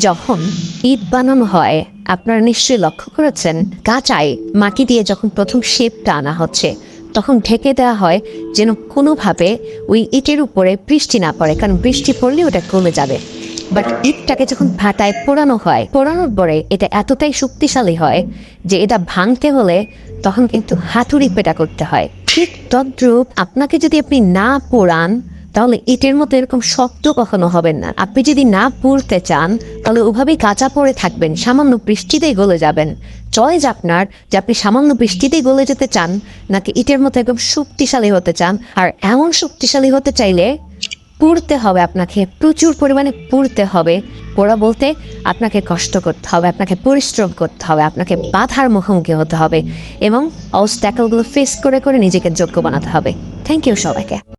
যখন ইট বানানো হয় আপনারা নিশ্চয়ই লক্ষ্য করেছেন কাঁচায় মাটি দিয়ে যখন প্রথম শেপটা আনা হচ্ছে তখন ঢেকে দেওয়া হয় যেন কোনোভাবে ওই ইটের উপরে বৃষ্টি না পড়ে, কারণ বৃষ্টি পড়লে ওটা কমে যাবে। বাট ইটটাকে যখন ভাটায় পোড়ানো হয়, পোড়ানোর পরে এটা এতটাই শক্তিশালী হয় যে এটা ভাঙতে হলে তখন কিন্তু হাতুড়ি পেটা করতে হয়। ঠিক তদ্রূপ আপনাকে যদি আপনি না পোড়ান তাহলে ইটের মতো এরকম শক্ত কখনো হবেন না। আপনি যদি না পুড়তে চান তাহলে ওভাবেই কাঁচা পড়ে থাকবেন, সামান্য বৃষ্টিতেই গলে যাবেন। চয়েস আপনার যে আপনি সামান্য বৃষ্টিতেই গলে যেতে চান নাকি ইটের মতো একদম শক্তিশালী হতে চান। আর এমন শক্তিশালী হতে চাইলে পুড়তে হবে, আপনাকে প্রচুর পরিমাণে পুড়তে হবে। পোড়া বলতে আপনাকে কষ্ট করতে হবে, আপনাকে পরিশ্রম করতে হবে, আপনাকে বাধার মুখোমুখি হতে হবে এবং অবস্ট্যাকলগুলো ফেস করে করে নিজেকে যোগ্য বানাতে হবে। থ্যাংক ইউ সবাইকে।